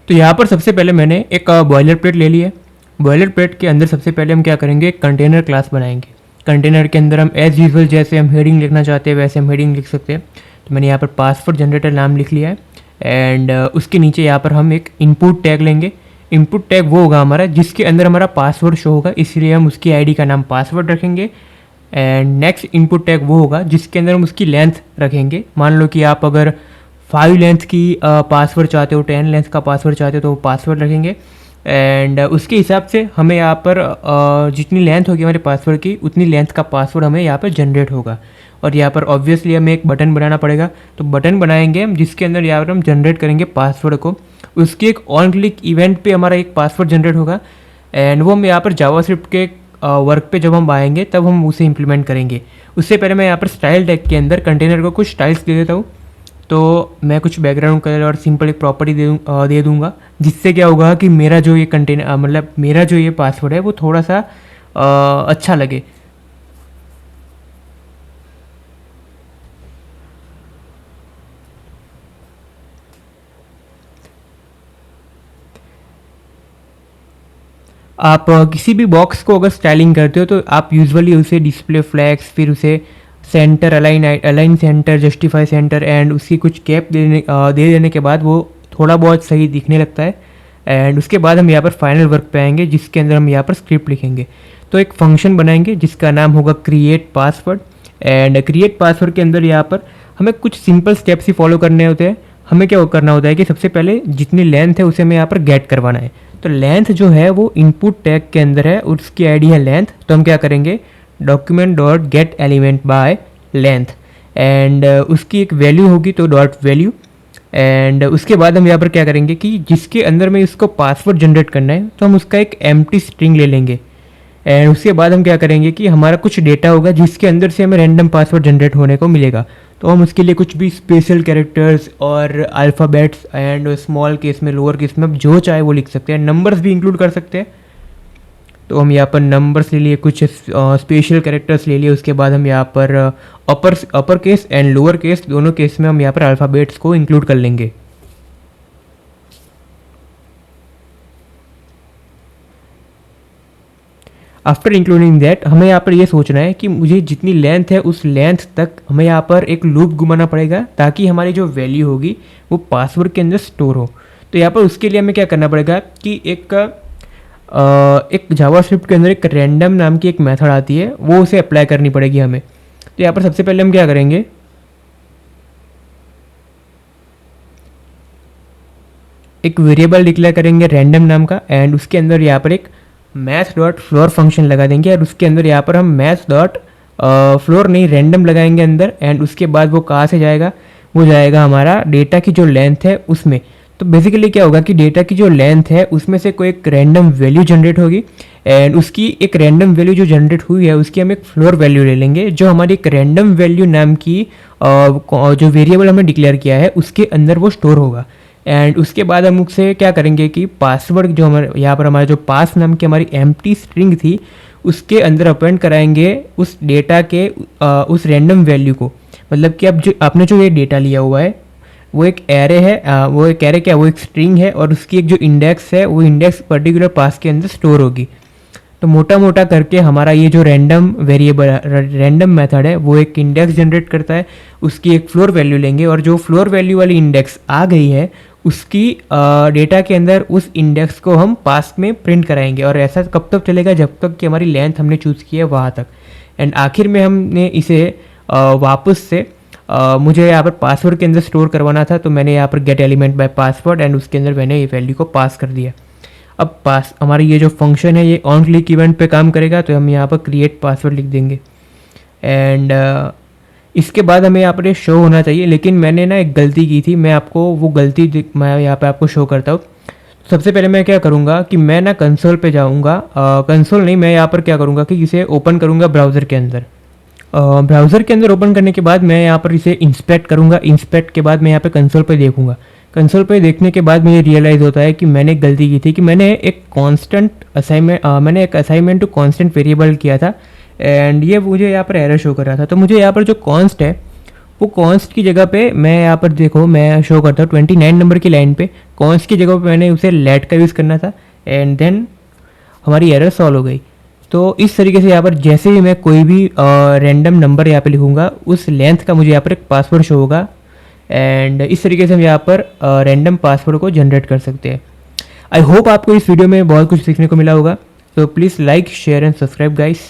तो यहाँ पर सबसे पहले मैंने एक बॉयलर प्लेट ले ली है। बॉयलर प्लेट के अंदर सबसे पहले हम क्या करेंगे, एक कंटेनर क्लास बनाएंगे। कंटेनर के अंदर हम एज यूजुअल जैसे हम हेडिंग लिखना चाहते हैं वैसे हम हेडिंग लिख सकते हैं। तो मैंने यहाँ पर पासवर्ड जनरेटर नाम लिख लिया है। एंड उसके नीचे यहाँ पर हम एक इनपुट टैग लेंगे। इनपुट टैग वो होगा हमारा जिसके अंदर हमारा पासवर्ड शो होगा, इसलिए हम उसकी आईडी का नाम पासवर्ड रखेंगे। एंड नेक्स्ट इनपुट टैग वो होगा जिसके अंदर हम उसकी लेंथ रखेंगे। मान लो कि आप अगर 5 लेंथ की पासवर्ड चाहते हो, 10 लेंथ का पासवर्ड चाहते हो तो वो पासवर्ड रखेंगे। एंड उसके हिसाब से हमें यहाँ पर जितनी लेंथ होगी हमारे पासवर्ड की उतनी लेंथ का पासवर्ड हमें यहाँ पर जनरेट होगा। और यहाँ पर ऑब्वियसली हमें एक बटन बनाना पड़ेगा, तो बटन बनाएंगे हम जिसके अंदर यहाँ पर हम जनरेट करेंगे पासवर्ड को। उसके एक ऑन क्लिक इवेंट पे हमारा एक पासवर्ड जनरेट होगा एंड वो हम यहाँ पर जावास्क्रिप्ट के वर्क पे जब हम आएंगे तब हम उसे इम्प्लीमेंट करेंगे। उससे पहले मैं यहाँ पर स्टाइल टैग के अंदर कंटेनर को कुछ स्टाइल्स दे देता हूँ। तो मैं कुछ बैकग्राउंड कलर और सिंपल एक प्रॉपर्टी दे दूँगा, जिससे क्या होगा कि मेरा जो ये कंटेनर मतलब मेरा जो ये पासवर्ड है वो थोड़ा सा अच्छा लगे। आप किसी भी बॉक्स को अगर स्टाइलिंग करते हो तो आप यूजुअली उसे डिस्प्ले फ्लैग्स, फिर उसे centre align centre, justify centre and उसकी कुछ कैप दे देने के बाद वो थोड़ा बहुत सही दिखने लगता है। एंड उसके बाद हम यहाँ पर फाइनल वर्क पे आएंगे जिसके अंदर हम यहाँ पर स्क्रिप्ट लिखेंगे। तो एक फंक्शन बनाएंगे जिसका नाम होगा create password. And create password के अंदर यहाँ पर हमें कुछ सिंपल स्टेप्स ही फॉलो करने होते हैं। हमें क्या करना होता है कि सबसे पहले जितनी लेंथ है उसे हमें यहाँ पर गेट करवाना है। तो लेंथ जो है वो इनपुट टैग के अंदर है, उसकी आईडी है लेंथ। तो हम क्या करेंगे, document dot gate element by length and उसकी एक वैल्यू होगी तो डॉट वैल्यू। एंड उसके बाद हम यहाँ पर क्या करेंगे कि जिसके अंदर में इसको पासवर्ड जनरेट करना है तो हम उसका एक एम्प्टी स्ट्रिंग ले लेंगे। एंड उसके बाद हम क्या करेंगे कि हमारा कुछ डेटा होगा जिसके अंदर से हमें रैंडम पासवर्ड जनरेट होने को मिलेगा। तो हम उसके लिए कुछ भी स्पेशल कैरेक्टर्स और अल्फ़ाबेट्स एंड स्मॉल केस में, लोअर केस में, अब जो चाहे वो लिख सकते हैं। नंबर्स भी इंक्लूड कर सकते हैं। तो हम यहाँ पर नंबर्स ले लिए, कुछ स्पेशल कैरेक्टर्स ले लिए। उसके बाद हम यहाँ पर upper case and lower case दोनों केस में हम यहाँ पर अल्फ़ाबेट्स को इंक्लूड कर लेंगे। आफ्टर इंक्लूडिंग दैट हमें यहाँ पर ये सोचना है कि मुझे जितनी लेंथ है उस लेंथ तक हमें यहाँ पर एक लूप घुमाना पड़ेगा ताकि हमारी जो वैल्यू होगी वो पासवर्ड के अंदर स्टोर हो। तो यहाँ पर उसके लिए हमें क्या करना पड़ेगा कि एक जावास्क्रिप्ट के अंदर एक रैंडम नाम की एक मेथड आती है, वो उसे अप्लाई करनी पड़ेगी हमें। तो यहाँ पर सबसे पहले हम क्या करेंगे, एक वेरिएबल डिक्लेयर करेंगे रैंडम नाम का एंड उसके अंदर यहाँ पर एक मैथ डॉट फ्लोर फंक्शन लगा देंगे और उसके अंदर यहाँ पर हम मैथ डॉट फ्लोर नहीं रैंडम लगाएंगे अंदर। एंड उसके बाद वो कहाँ से जाएगा, वो जाएगा हमारा डेटा की जो लेंथ है उसमें। तो बेसिकली क्या होगा कि डेटा की जो लेंथ है उसमें से कोई एक रैंडम वैल्यू जनरेट होगी एंड उसकी एक रैंडम वैल्यू जो जनरेट हुई है उसकी हम एक फ्लोर वैल्यू ले लेंगे जो हमारी एक रैंडम वैल्यू नाम की जो वेरिएबल हमने डिक्लेयर किया है उसके अंदर वो स्टोर होगा। एंड उसके बाद हम उससे क्या करेंगे कि पासवर्ड जो हमारे यहाँ पर हमारा जो पास नाम की हमारी एम्प्टी स्ट्रिंग थी उसके अंदर अपेंड कराएंगे उस डेटा के उस रैंडम वैल्यू को। मतलब कि अब जो आपने जो ये डेटा लिया हुआ है वो एक एरे है, वो एक एरे क्या, वो एक स्ट्रिंग है और उसकी एक जो इंडेक्स है वो इंडेक्स पर्टिकुलर पास के अंदर स्टोर होगी। तो मोटा मोटा करके हमारा ये जो रैंडम वेरिएबल रैंडम मेथड है वो एक इंडेक्स जनरेट करता है, उसकी एक फ्लोर वैल्यू लेंगे और जो फ्लोर वैल्यू वाली इंडेक्स आ गई है उसकी डेटा के अंदर उस इंडेक्स को हम पास में प्रिंट कराएंगे। और ऐसा कब तक चलेगा, जब तक कि हमारी लेंथ हमने चूज़ की है वहाँ तक। एंड आखिर में हमने इसे वापस से मुझे यहाँ पर पासवर्ड के अंदर स्टोर करवाना था तो मैंने यहाँ पर gate element by password and उसके अंदर मैंने ये वैल्यू को पास कर दिया। अब पास हमारी ये जो फंक्शन है ये ऑन क्लिक इवेंट पे काम करेगा तो हम यहाँ पर क्रिएट पासवर्ड लिख देंगे। एंड इसके बाद हमें यहाँ पर ये शो होना चाहिए, लेकिन मैंने ना एक गलती की थी, मैं आपको वो गलती मैं यहाँ पे आपको शो करता हूँ। सबसे पहले मैं क्या करूँगा कि मैं ना कंसोल पे जाऊँगा, कंसोल नहीं, मैं यहाँ पर क्या करूँगा कि इसे ओपन करूँगा ब्राउज़र के अंदर। ब्राउज़र के अंदर ओपन करने के बाद मैं यहाँ पर इसे इंस्पेक्ट करूँगा। इंस्पेक्ट के बाद मैं यहाँ पे कंसोल पे देखूँगा। कंसोल पे देखने के बाद मुझे रियलाइज़ होता है कि मैंने एक गलती की थी कि मैंने एक असाइनमेंट टू कांस्टेंट वेरिएबल किया था एंड ये मुझे यहाँ पर एरर शो कर रहा था। तो मुझे यहाँ पर जो कॉन्स्ट है वो कॉन्स्ट की जगह पे मैं यहाँ पर देखो मैं शो करता हूँ 29 नंबर की लाइन पे कॉन्स्ट की जगह पे मैंने उसे लेट का यूज़ करना था एंड देन हमारी एरर सॉल्व हो गई। तो इस तरीके से यहाँ पर जैसे ही मैं कोई भी रैंडम नंबर यहाँ पे लिखूँगा उस लेंथ का मुझे यहाँ पर एक पासवर्ड शो होगा एंड इस तरीके से हम यहाँ पर रैंडम पासवर्ड को जनरेट कर सकते हैं। आई होप आपको इस वीडियो में बहुत कुछ सीखने को मिला होगा। तो please like share and subscribe guys.